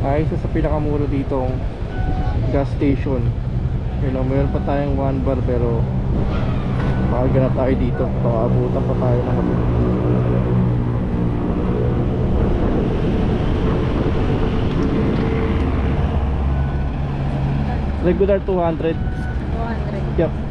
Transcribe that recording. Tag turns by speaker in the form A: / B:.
A: ay isa sa pinakamura ditong gas station. You know, meron pa tayong 1 bar pero makaganap tayo dito. Paabutan pa tayo ng ano. Regular 200.
B: 200.
A: Yep.